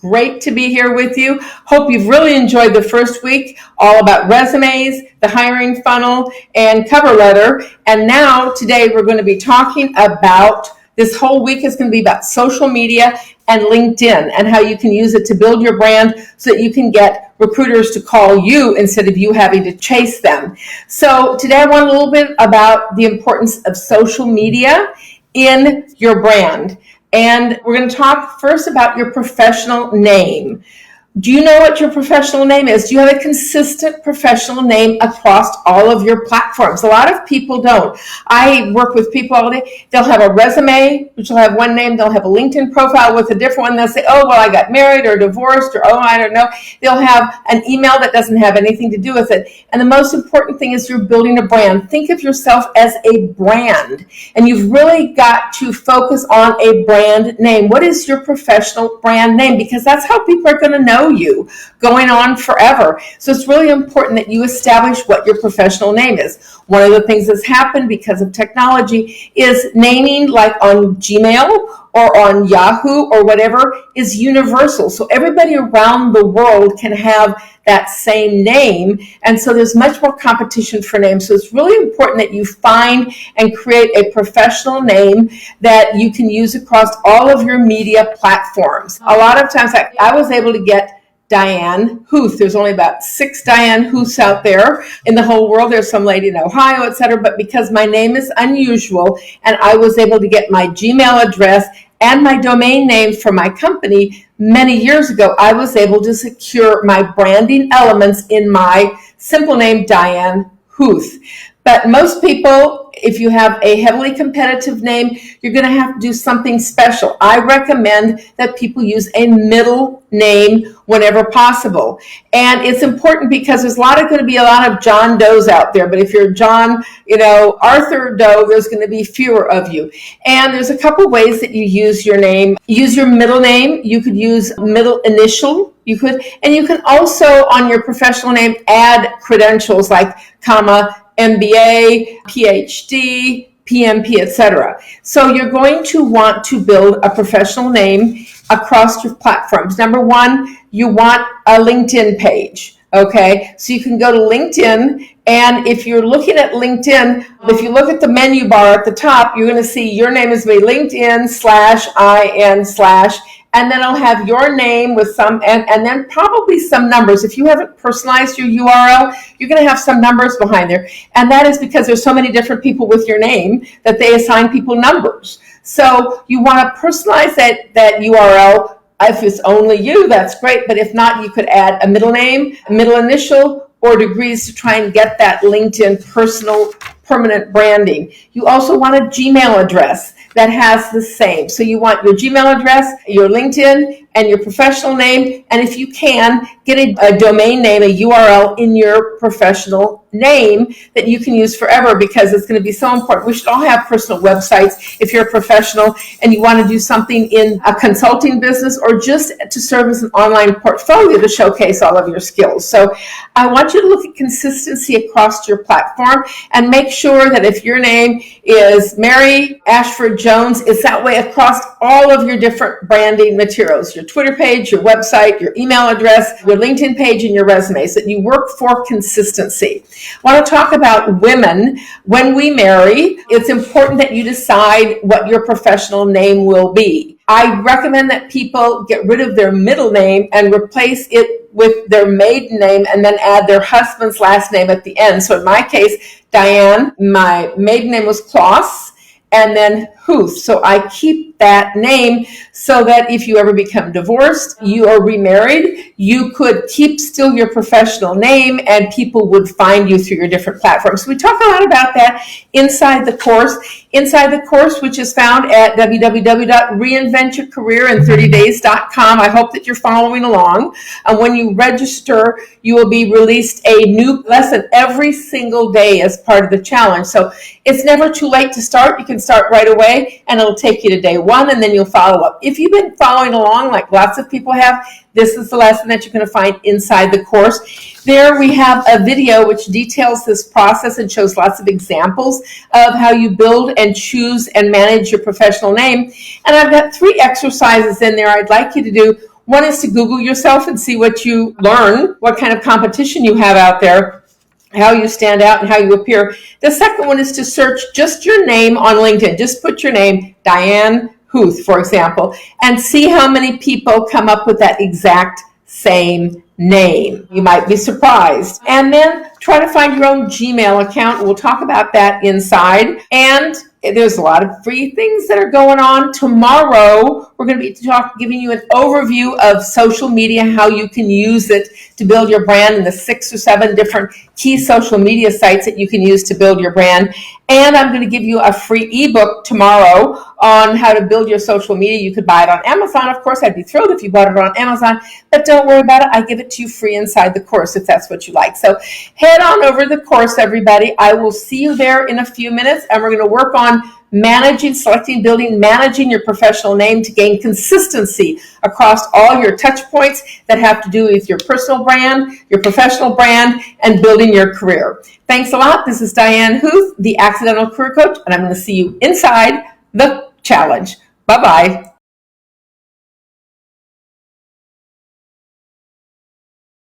Great to be here with you. Hope you've really enjoyed the first week, all about resumes, the hiring funnel, and cover letter. And now, today, we're going to be talking about, this whole week is going to be about social media and LinkedIn and how you can use it to build your brand so that you can get recruiters to call you instead of you having to chase them. So today I want a little bit about the importance of social media in your brand. And we're going to talk first about your professional name. Do you know what your professional name is? Do you have a consistent professional name across all of your platforms? A lot of people don't. I work with people all day. They'll have a resume, which will have one name. They'll have a LinkedIn profile with a different one. They'll say, oh, well, I got married or divorced or, oh, I don't know. They'll have an email that doesn't have anything to do with it. And the most important thing is you're building a brand. Think of yourself as a brand. And you've really got to focus on a brand name. What is your professional brand name? Because that's how people are going to know you going on forever. So it's really important that you establish what your professional name is. One of the things that's happened because of technology is naming, like on Gmail or on Yahoo or whatever, is universal. So everybody around the world can have that same name. And so there's much more competition for names. So it's really important that you find and create a professional name that you can use across all of your media platforms. A lot of times I was able to get Diane Huth. There's only about 6 Diane Huths out there in the whole world. There's some lady in Ohio, etc. But because my name is unusual and I was able to get my Gmail address and my domain name for my company many years ago, I was able to secure my branding elements in my simple name, Diane Huth. But most people, if you have a heavily competitive name, you're going to have to do something special. I recommend that people use a middle name whenever possible. And it's important because there's going to be a lot of John Does out there. But if you're John, Arthur Doe, there's going to be fewer of you. And there's a couple ways that you use your name. Use your middle name. You could use middle initial. And you can also, on your professional name, add credentials like comma, MBA, PhD, PMP, etc. So you're going to want to build a professional name across your platforms. Number one, you want a LinkedIn page. Okay, so you can go to LinkedIn, and if you're looking at LinkedIn, if you look at the menu bar at the top, you're going to see your name is LinkedIn /IN/ and then I'll have your name with some, and then probably some numbers. If you haven't personalized your URL, you're going to have some numbers behind there. And that is because there's so many different people with your name that they assign people numbers. So you want to personalize that URL. If it's only you, that's great. But if not, you could add a middle name, a middle initial, or degrees to try and get that LinkedIn personal permanent branding. You also want a Gmail address that has the same. So you want your Gmail address, your LinkedIn, and your professional name. And if you can, get a domain name, a URL in your professional name that you can use forever, because it's going to be so important. We should all have personal websites if you're a professional and you want to do something in a consulting business or just to serve as an online portfolio to showcase all of your skills. So I want you to look at consistency across your platform and make sure that if your name is Mary Ashford Jones, it's that way across all of your different branding materials, your Twitter page, your website, your email address, your LinkedIn page, and your resume, so that you work for consistency. I want to talk about women. When we marry, it's important that you decide what your professional name will be. I recommend that people get rid of their middle name and replace it with their maiden name and then add their husband's last name at the end. So in my case, Diane, my maiden name was Kloss, and then Huth. So I keep that name so that if you ever become divorced, you are remarried, you could keep still your professional name and people would find you through your different platforms. So we talk a lot about that inside the course. Inside the course, which is found at www.reinventyourcareerin30days.com. I hope that you're following along. When you register, you will be released a new lesson every single day as part of the challenge. So it's never too late to start. You can start right away and it'll take you to day one and then you'll follow up. If you've been following along like lots of people have, this is the lesson that you're going to find inside the course. There we have a video which details this process and shows lots of examples of how you build and choose and manage your professional name. And I've got 3 exercises in there I'd like you to do. One is to Google yourself and see what you learn, what kind of competition you have out there, how you stand out and how you appear. The second one is to search just your name on LinkedIn. Just put your name, Diane Huth, for example, and see how many people come up with that exact same name. You might be surprised. And then try to find your own Gmail account. We'll talk about that inside. And there's a lot of free things that are going on. Tomorrow, we're going to be giving you an overview of social media, how you can use it to build your brand, and the 6 or 7 different key social media sites that you can use to build your brand. And I'm going to give you a free ebook tomorrow on how to build your social media. You could buy it on Amazon. Of course, I'd be thrilled if you bought it on Amazon, but don't worry about it. I give it to you free inside the course if that's what you like. So head on over to the course, everybody. I will see you there in a few minutes, and we're going to work on managing, selecting, building, managing your professional name to gain consistency across all your touch points that have to do with your personal brand, your professional brand, and building your career. Thanks a lot. This is Diane Huth, the Accidental Career Coach, and I'm going to see you inside the challenge. Bye-bye.